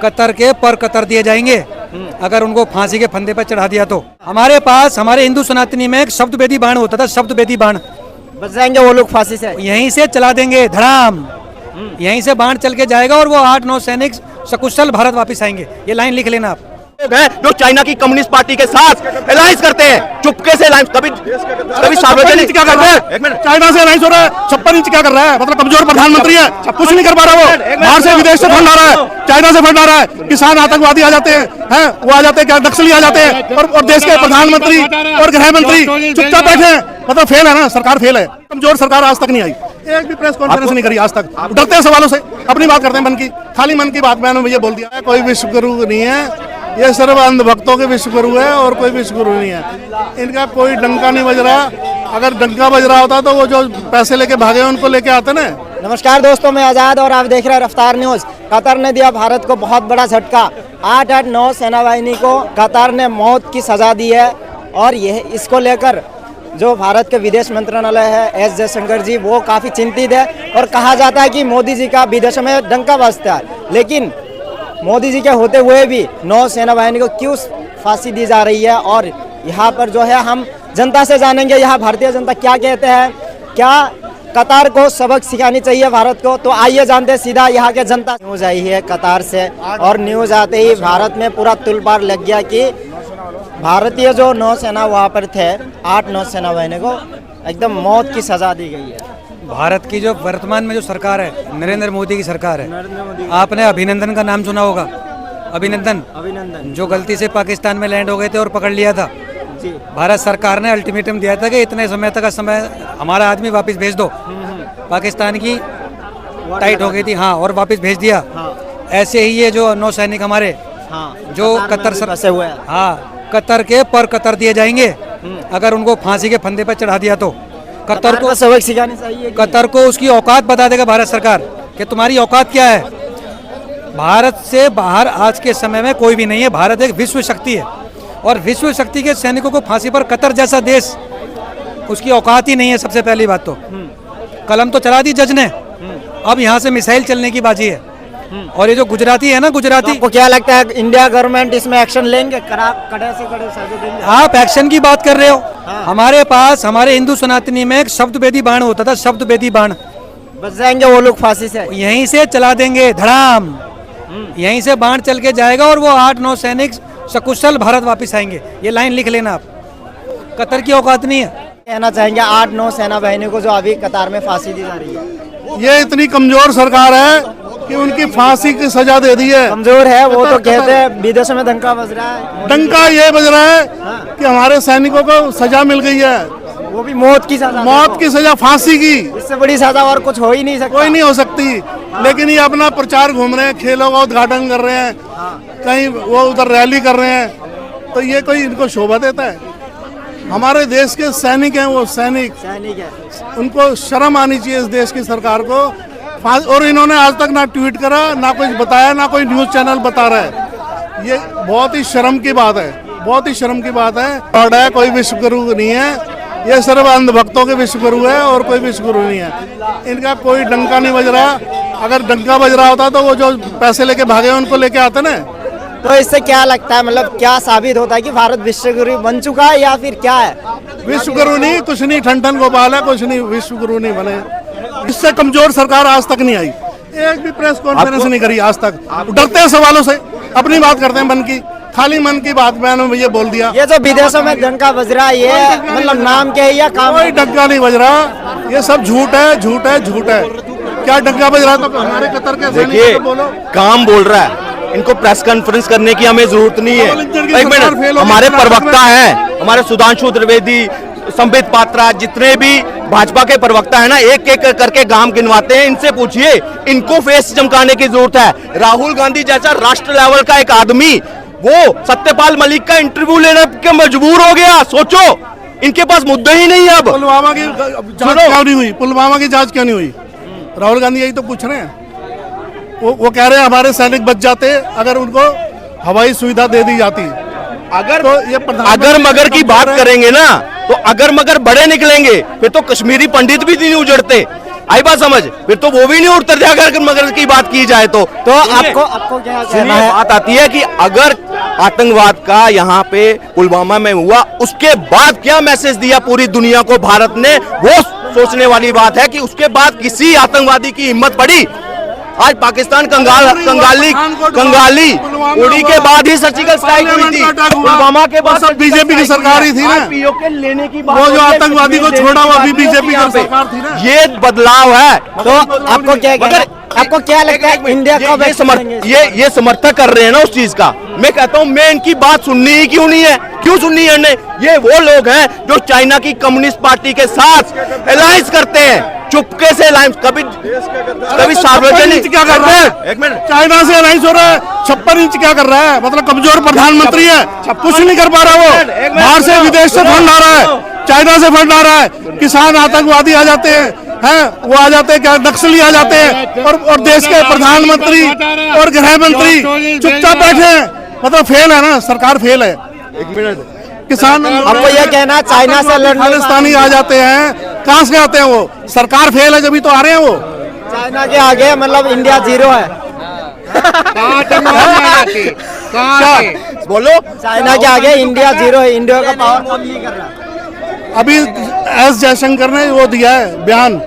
Qatar के पर Qatar दिए जाएंगे अगर उनको फांसी के फंदे पर चढ़ा दिया तो। हमारे पास हमारे हिंदू सनातनी में एक शब्द वेदी बाण होता था, शब्द वेदी बाण। बच जाएंगे वो लोग फांसी से, यहीं से चला देंगे धड़ाम, यहीं से बाण चल के जाएगा और वो 8-9 सैनिक सकुशल भारत वापस आएंगे। ये लाइन लिख लेना आप। जो चाइना की कम्युनिस्ट पार्टी के साथ अलायंस करते हैं, चुपके से अलायंस, कभी सार्वजनिक क्या कर रहे हैं, चाइना से अलायंस हो रहा है, 56 इंच क्या कर रहा है, मतलब कमजोर प्रधानमंत्री है, कुछ नहीं कर पा रहा वो, बाहर से विदेश से फंड आ रहा है, चाइना से फंड आ रहा है, किसान आतंकवादी आ जाते हैं, वो आ जाते हैं, क्या नक्सली आ जाते हैं, और देश के प्रधानमंत्री और गृह मंत्री चुपचाप बैठे हैं। मतलब फेल है ना, सरकार फेल है, कमजोर सरकार आज तक नहीं आई, एक भी प्रेस कॉन्फ्रेंस नहीं करी आज तक, डरते हैं सवालों से, अपनी बात करते हैं मन की, खाली मन की बात। मैंने ये बोल दिया, कोई विश्व गुरु नहीं है, ये सिर्फ अंधभक्तों के विश्व गुरु है और कोई विश्व गुरु नहीं है। इनका कोई डंका नहीं बज रहा, अगर डंका बज रहा होता तो वो जो पैसे लेके भागे उनको लेके आते ना। नमस्कार दोस्तों, मैं आज़ाद और आप देख रहे हैं रफ्तार न्यूज़। कतर ने दिया भारत को बहुत बड़ा झटका। 8-9 सेना वाहिनी को कतर ने मौत की सजा दी है और यह इसको लेकर जो भारत के विदेश मंत्रालय है एस जयशंकर जी, वो काफ़ी चिंतित है और कहा जाता है कि मोदी जी का विदेशों में डंका बजता है। लेकिन मोदी जी के होते हुए भी 9 सेना वाहिनी को क्यों फांसी दी जा रही है, और यहाँ पर जो है हम जनता से जानेंगे यहाँ भारतीय जनता क्या कहते हैं, क्या कतार को सबक सिखानी चाहिए भारत को। तो आइए जानते हैं सीधा यहाँ के जनता। न्यूज़ आई है कतार से और न्यूज़ आते ही भारत में पूरा तुलपार लग गया कि भारतीय जो 9 सेना वहाँ पर थे, 8-9 सेना वाहिनी को एकदम मौत की सजा दी गई है। भारत की जो वर्तमान में जो सरकार है, नरेंद्र मोदी की सरकार है, आपने अभिनंदन का नाम सुना होगा। अभिनंदन जो गलती से पाकिस्तान में लैंड हो गए थे और पकड़ लिया था जी। भारत सरकार ने अल्टीमेटम दिया था कि इतने समय तक का समय हमारा आदमी वापस भेज दो। पाकिस्तान की टाइट हो गई थी, हाँ, और वापस भेज दिया। ऐसे ही ये जो 9 सैनिक हमारे जो कतर से हुए, हाँ, कतर के पर कतर दिए जाएंगे अगर उनको फांसी के फंदे पर चढ़ा दिया तो। कतर को सबक सिखानी चाहिए। कतर को उसकी औकात बता देगा भारत सरकार कि तुम्हारी औकात क्या है। भारत से बाहर आज के समय में कोई भी नहीं है। भारत एक विश्व शक्ति है और विश्व शक्ति के सैनिकों को फांसी पर कतर जैसा देश, उसकी औकात ही नहीं है। सबसे पहली बात तो कलम तो चला दी जज ने, अब यहाँ से मिसाइल चलने की बाजी है। और ये जो गुजराती है ना, गुजराती, तो आपको क्या लगता है इंडिया गवर्नमेंट इसमें एक्शन लेंगे? कड़े से कड़े सजा देंगे? आप एक्शन की बात कर रहे हो। हमारे पास हमारे हिंदू सनातनी में एक शब्द वेदी बाण होता था, शब्द वेदी बाण। बच जाएंगे वो लोग फांसी से, यहीं से चला देंगे धड़ाम, यहीं से बाण चल के जाएगा और वो 8-9 सैनिक सकुशल भारत वापस आएंगे। ये लाइन लिख लेना आप। कतर की औकात नहीं है। कहना चाहेंगे 8-9 सेना बहनों को जो अभी कतार में फांसी दी जा रही है, ये इतनी कमजोर सरकार है कि उनकी फांसी की सजा दे दी है। कमजोर है वो तो कहते हैं विदेशों में डंका बज रहा है। डंका ये बज रहा है कि हमारे सैनिकों को सजा मिल गई है, वो भी मौत की सजा। मौत की सजा, फांसी की। इससे बड़ी सजा और कुछ हो ही नहीं सकता। कोई नहीं हो सकती। लेकिन ये अपना प्रचार घूम रहे हैं, खेलों का उद्घाटन कर रहे हैं, कहीं वो उधर रैली कर रहे हैं, तो ये कोई इनको शोभा देता है? हमारे देश के सैनिक हैं, वो सैनिक है, उनको शर्म आनी चाहिए इस देश की सरकार को। और इन्होंने आज तक ना ट्वीट करा, ना कुछ बताया, ना कोई न्यूज़ चैनल बता रहा है। ये बहुत ही शर्म की बात है, बहुत ही शर्म की बात है। और है कोई विश्व गुरु नहीं है, ये सिर्फ अंधभक्तों के विश्व गुरु है और कोई विश्व गुरु नहीं है। इनका कोई डंका नहीं बज रहा, अगर डंका बज रहा होता तो वो जो पैसे लेके भागे उनको लेके आते ना। तो इससे क्या लगता है, मतलब क्या साबित होता है कि भारत विश्व गुरु बन चुका है या फिर क्या है? विश्व गुरु नहीं, कुछ नहीं, ठन गोपाल है, कुछ नहीं, विश्व गुरु नहीं बने। इससे कमजोर सरकार आज तक नहीं आई, एक भी प्रेस कॉन्फ्रेंस नहीं करी आज तक, डरते हैं सवालों से, अपनी बात करते हैं मन की, खाली मन की बात। मैंने ये बोल दिया, ये जो विदेशों में डंका बज रहा है, ये मतलब नाम के है या काम? कोई डंका नहीं बज रहा, ये सब झूठ है, झूठ है, झूठ है। क्या डंका बज रहा तो हमारे कतर के देखिए काम बोल रहा है, इनको प्रेस कॉन्फ्रेंस करने की हमें जरूरत नहीं है। एक मिनट, हमारे प्रवक्ता हैं, हमारे सुधांशु त्रिवेदी, संबित पात्रा, जितने भी भाजपा के प्रवक्ता है ना, एक एक करके गांव गिनवाते हैं। इनसे पूछिए, इनको फेस चमकाने की जरूरत है। राहुल गांधी जैसा राष्ट्र लेवल का एक आदमी, वो सत्यपाल मलिक का इंटरव्यू लेने के मजबूर हो गया। सोचो, इनके पास मुद्दे ही नहीं है। अब पुलवामा की जांच क्यों नहीं हुई? पुलवामा की जांच क्यों नहीं हुई? राहुल गांधी यही तो पूछ रहे हैं। वो कह रहे हैं हमारे सैनिक बच जाते अगर उनको हवाई सुविधा दे दी जाती। अगर तो ये अगर मगर की बात करेंगे ना, तो अगर मगर बड़े निकलेंगे, फिर तो कश्मीरी पंडित भी नहीं उजड़ते। आई बात समझ? फिर तो वो भी नहीं उठते थे अगर मगर की बात की जाए तो आपको क्या कहना है? बात आती है कि अगर आतंकवाद का यहाँ पे पुलवामा में हुआ, उसके बाद क्या मैसेज दिया पूरी दुनिया को भारत ने, वो सोचने वाली बात है कि उसके बाद किसी आतंकवादी की हिम्मत पड़ी। आज पाकिस्तान कंगाली उड़ी के बाद ही सर्जिकल स्ट्राइक हुई थी, पुलवामा के बाद सब बीजेपी की सरकार ही थी ना, पीओके लेने की बात, वो जो आतंकवादी को छोड़ा वो भी बीजेपी की सरकार थी ना। ये बदलाव है। तो आपको क्या लगता है इंडिया कब ये समर्थक कर रहे हैं ना उस चीज का। मैं कहता हूँ मैं इनकी बात सुननी ही क्यों नहीं है, क्यों सुननी है इन्हें? ये वो लोग हैं जो चाइना की कम्युनिस्ट पार्टी के साथ अलायंस करते हैं, चुपके से अलायंस, कभी सार्वजनिक। क्या कर रहा है? एक मिनट, चाइना से अलायंस हो रहा है। 56 इंच क्या कर रहा है? मतलब कमजोर प्रधानमंत्री है, कुछ नहीं कर पा रहा वो। बाहर से विदेश से फंड आ रहा है, चाइना से फंड आ रहा है, किसान आतंकवादी आ जाते हैं, वो आ जाते हैं, क्या नक्सली आ जाते हैं, और देश के प्रधानमंत्री और गृह मंत्री चुपचाप बैठे हैं। मतलब फेल है ना, सरकार फेल है। एक मिनट, किसान, आपको यह कहना चाइना से लड़ने खालिस्तानी आ जाते हैं, कहाँ से आते हैं वो? सरकार फेल है जब तो आ रहे हैं वो। चाइना के आगे मतलब इंडिया जीरो है। बोलो, चाइना के आगे इंडिया जीरो है, इंडिया का पावर काम नहीं कर रहा। अभी एस जयशंकर ने वो दिया है बयान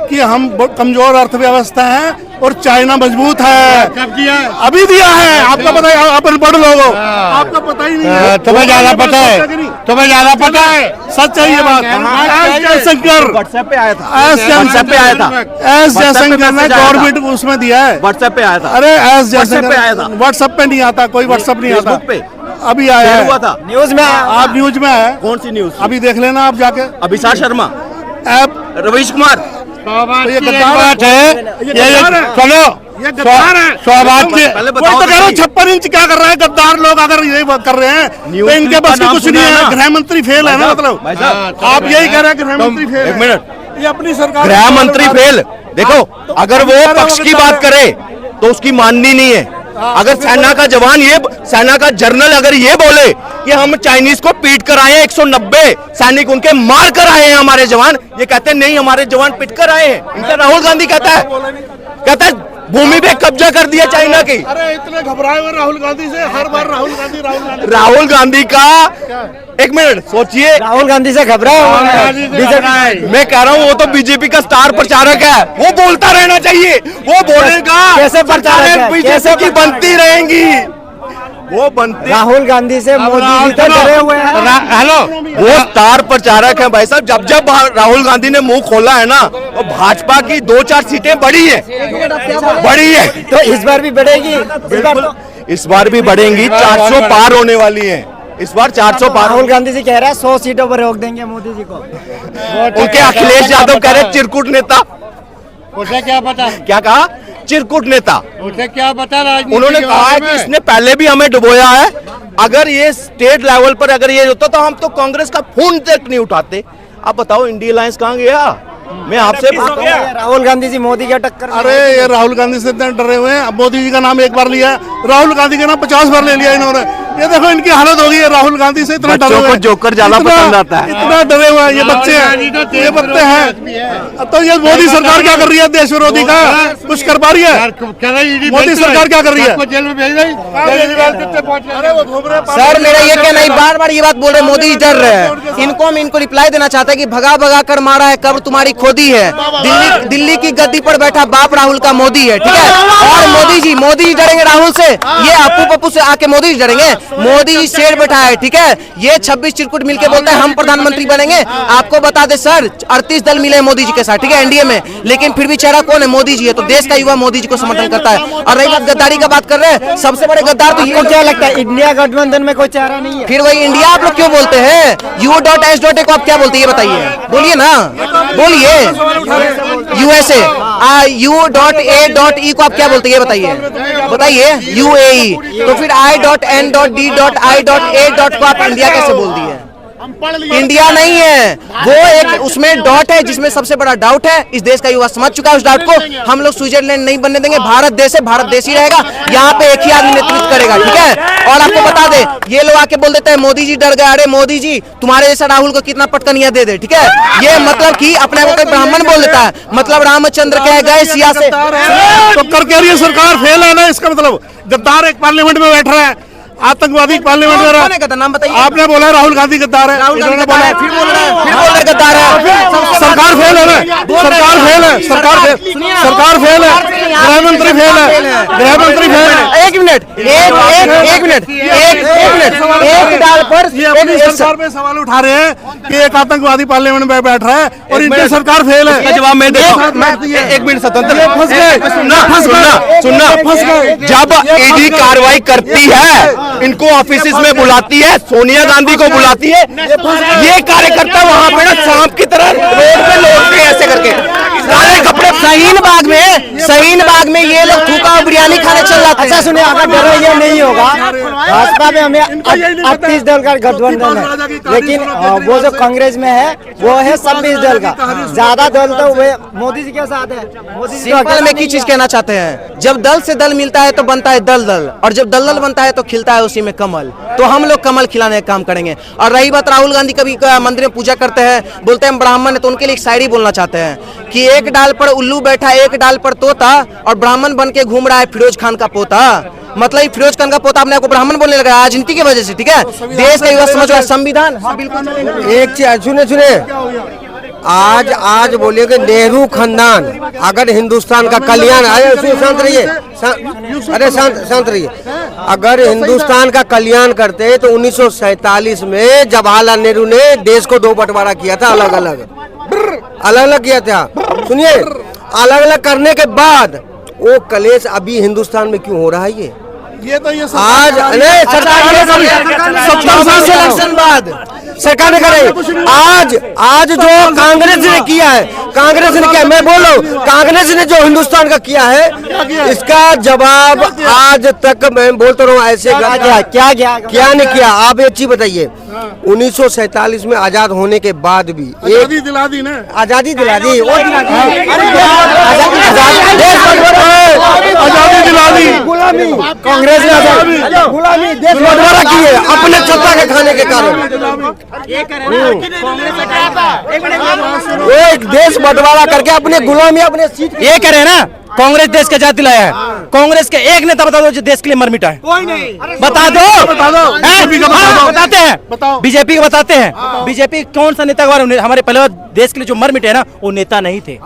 कि हम बहुत कमजोर अर्थव्यवस्था है और चाइना मजबूत है। कब दिया? अभी दिया है। आपका पता है, अपन पढ़ लो, आपका पता ही नहीं है। तुम्हें ज्यादा पता है, तुम्हें ज्यादा पता है। सच है ये बात। एस जयशंकर व्हाट्सएप पे आया था, व्हाट्सएप पे आया था, एस जयशंकर ने गवर्नमेंट उसमें दिया है, व्हाट्सएप पे आया था। अरे एस व्हाट्सएप पे आया था। जयशंकर व्हाट्सएप पे नहीं आता, कोई व्हाट्सएप नहीं आता, फेसबुक पे अभी आया हुआ है। था, न्यूज में आप न्यूज में है, कौन सी न्यूज? अभी देख लेना आप जाके। अभिषेक शर्मा, ऐप रवीश कुमार, ये गद्दार बात है, ये चलो ये गद्दार है। पहले वही बताओ तो कह रहा हूँ, तो 56 इंच क्या कर रहा है? गद्दार लोग अगर ये बात कर रहे हैं तो इनके बस में कुछ नहीं है। गृह मंत्री फेल है ना, मतलब आप यही कह रहे हैं गृह मंत्री फेल। एक मिनट, ये अपनी सरकार, गृह मंत्री फेल। देखो, अगर वो पक्ष की बात करे तो उसकी माननी नहीं है। अगर सेना का जवान, ये सेना का जनरल अगर ये बोले कि हम चाइनीज को पीट कर आए हैं, 190 सैनिक उनके मार कर आए हैं हमारे जवान, ये कहते हैं नहीं हमारे जवान पिट कर आए हैं। इनका राहुल गांधी कहता है भूमि पे कब्जा कर दिया चाइना की। अरे इतने घबराए हुए राहुल गांधी से, हर बार राहुल गांधी का, एक मिनट सोचिए, राहुल गांधी से घबराए। बीजेपी, मैं कह रहा हूँ वो तो बीजेपी का स्टार प्रचारक है, वो बोलता रहना चाहिए, वो बोलेगा। कैसे प्रचारक है? बीजेपी की बनती रहेंगी, वो बनती। राहुल गांधी से मोदी जी तो डरे हुए हैं। हेलो, वो स्टार प्रचारक है भाई साहब। जब राहुल गांधी ने मुंह खोला है ना, तो भाजपा की 2-4 सीटें बढ़ी है। तो इस बार भी बढ़ेगी, इस बार भी बढ़ेंगी, 400 पार होने वाली है इस बार, 400 पार। राहुल गांधी जी कह रहा है 100 सीटों पर रोक देंगे मोदी जी को। उनके अखिलेश यादव कह रहे चिरकुट नेता। उसे क्या पता? क्या कहा? चिरकुट नेता। उसे क्या पता? उन्होंने कहा है कि इसने पहले भी हमें डुबोया है। अगर ये स्टेट लेवल पर अगर ये होता तो हम तो कांग्रेस का फोन तक नहीं उठाते। आप बताओ इंडिया अलायंस कहाँ गया? मैं आपसे राहुल गांधी जी मोदी के टक्कर। अरे ये राहुल गांधी से इतने डरे हुए हैं। अब मोदी जी का नाम एक बार लिया, राहुल गांधी का नाम 50 बार ले लिया इन्होंने। ये देखो इनकी हालत हो गई है, राहुल गांधी से इतना डरे हुए हैं। जोकर ज्यादा पसंद आता है, इतना डरे हुए हैं ये बच्चे हैं, ये बच्चे हैं। तो ये मोदी सरकार क्या कर रही है? देश विरोधी का कुछ कर पा रही है? मोदी सरकार क्या कर रही है? जेल में भेज रही। अरे वो घूम रहे हैं। सर मेरा ये कहना है, बार बार ये बात बोल रहे हैं मोदी डर रहे हैं। इनको रिप्लाई देना चाहता है कि भगा भगा कर मारा है, कब्र तुम्हारी खोदी है। दिल्ली की गद्दी पर बैठा बाप राहुल का मोदी है, ठीक है। और मोदी जी डरेंगे राहुल से? ये अपू पप्पू से आके मोदी जी डरेंगे? मोदी जी शेर बैठा है, ठीक है। ये 26 चिरकुट मिलके बोलता है हम प्रधानमंत्री बनेंगे। आपको बता दे सर, 38 दल मिले मोदी जी के साथ, ठीक है, एनडीए में, लेकिन फिर भी चेहरा कौन है? मोदी जी है। तो देश का युवा मोदी जी को समर्थन करता है। और रही बात गद्दारी का बात कर रहे हैं, सबसे बड़े गद्दार तो क्या लगता है इंडिया गठबंधन में कोई चेहरा नहीं है? फिर वही इंडिया आप लोग क्यों बोलते हैं? U.S.A को आप क्या बोलते हैं ये बताइए, बोलिए ना, बोलिए। USA U.A.E को आप क्या बोलते हैं ये बताइए UAE। तो फिर I.N.D.I.A को आप इंडिया कैसे बोल दिए? इंडिया नहीं है, वो एक उसमें डॉट है जिसमें सबसे बड़ा डाउट है। इस देश का युवा समझ चुका है उस डाउट को। हम लोग स्विट्जरलैंड नहीं बनने देंगे। भारत देश है, भारत देश ही रहेगा। यहाँ पे एक ही आदमी नेतृत्व करेगा, ठीक है। और आपको बता दे, ये लोग आके बोल देते हैं मोदी जी डर गए। अरे मोदी जी तुम्हारे जैसा राहुल को कितना पटकनिया दे दे, ठीक है। ये मतलब कि अपने आप को ब्राह्मण बोल देता है, मतलब रामचंद्र कह गए सिया से। तो कर क्या रही है सरकार? फेल है ना, इसका मतलब गद्दार एक पार्लियामेंट में बैठ रहा है, आतंकवादी पार्लियामेंट में कौन है गद्दार? नाम बताइए। आपने बोला राहुल गांधी गद्दार है, इन्होंने बोला फिर बोल रहे हैं, फिर बोल रहे हैं गद्दार है। सरकार फेल है ना, सरकार फेल है, सरकार फेल है, गृह मंत्री फेल है, गृह मंत्री फेल है। एक मिनट, एक मिनट, एक डाल पर ये अपनी सरकार पे सवाल उठा रहे हैं कि एक आतंकवादी पार्लियामेंट में बैठ रहा है और इनकी सरकार फेल है। इसका जवाब मैं देता हूं। एक मिनट स्वतंत्र, फंस गए, सुनना। जब ईडी कार्रवाई करती है, इनको ऑफिस में बुलाती है, सोनिया गांधी को बुलाती है, ये कार्यकर्ता वहां पे ना सांप की तरह रोड पे लौटते हैं ऐसे करके, सारे कपड़े। शाहीन बाग में ये लोग थूका और बिरयानी खाने चल जाते हैं। अच्छा सुनिए, अगर डरो ये नहीं होगा, भाजपा में हमें 38 दल का गठबंधन है, लेकिन वो जो कांग्रेस में है वो है 26 दल का। ज्यादा दल तो वे मोदी जी के साथ है। मोदी जी सिंपल में की चीज कहना चाहते हैं, जब दल से दल मिलता है तो बनता है दल दल, और जब दल दल बनता है तो खिलता है उसी में कमल। तो हम लोग कमल खिलाने का काम करेंगे। और रही बात राहुल गांधी कभी मंदिर में पूजा करते हैं, बोलते हैं ब्राह्मण है, तो उनके लिए एक शायरी बोलना चाहते हैं कि एक डाल पर उल्लू बैठा, एक डाल पर तोता, और ब्राह्मण बन के घूम रहा है फिरोज खान का पोता। मतलब फिरोज खान का पोता अपने आप को ब्राह्मण बोलने लगा राजनीति की वजह से, ठीक है। देश का युवा समझ रहा है संविधान। हाँ बिल्कुल। एक चीज सुने, आज बोलिए कि नेहरू खानदान अगर हिंदुस्तान का कल्याण, शांत रहिए, अरे शांत रहिए, अगर हिंदुस्तान का कल्याण करते तो 1947 में जवाहरलाल नेहरू ने देश को 2 बंटवारा किया था, अलग अलग किया था। सुनिए, अलग अलग करने के बाद वो कलेश अभी हिंदुस्तान में क्यों हो रहा है? ये तो ये आज नहीं, सरकार सरकार ने करे। आज जो कांग्रेस ने किया है, मैं बोल रहा हूँ, कांग्रेस ने जो हिंदुस्तान का किया है, इसका जवाब आज तक मैं बोलता रहा हूँ ऐसे क्या नहीं किया। आप एक चीज बताइए, 1947 में आजाद होने के बाद भी आजादी दिला दी ना, आजादी दिला दी, आजादी दिला दी। गुलामी कांग्रेस ने गुलामी देश बंटवारा की है अपने सत्ता के खाने के कारण। वो एक देश बंटवारा करके अपने गुलामी अपने सीट। ये कह रहे हैं ना कांग्रेस देश का आजाद दिलाया है। कांग्रेस के एक नेता बता दो जो देश के लिए मर मिटा है। कोई नहीं। बता दो, बीजेपी का बताते हैं, बताओ। बीजेपी का बताते हैं। बीजेपी कौन सा नेता हमारे पहले देश के लिए जो मर मिटे है ना, वो नेता नहीं थे,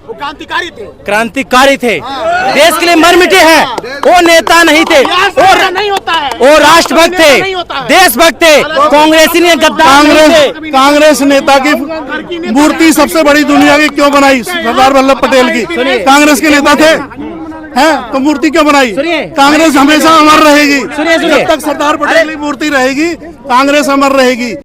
वो क्रांतिकारी थे, क्रांतिकारी थे, देश के लिए मर मिटे हैं, वो नेता नहीं थे, और नहीं होता है, वो राष्ट्रभक्त थे, देशभक्त थे। कांग्रेसी ने गद्दार कांग्रेस नेता की मूर्ति सबसे बड़ी दुनिया की क्यों बनाई? सरदार वल्लभ पटेल की कांग्रेस के नेता थे, हैं? तो मूर्ति क्यों बनाई? कांग्रेस हमेशा अमर रहेगी। जब तक सरदार पटेल की मूर्ति रहेगी, कांग्रेस अमर रहेगी।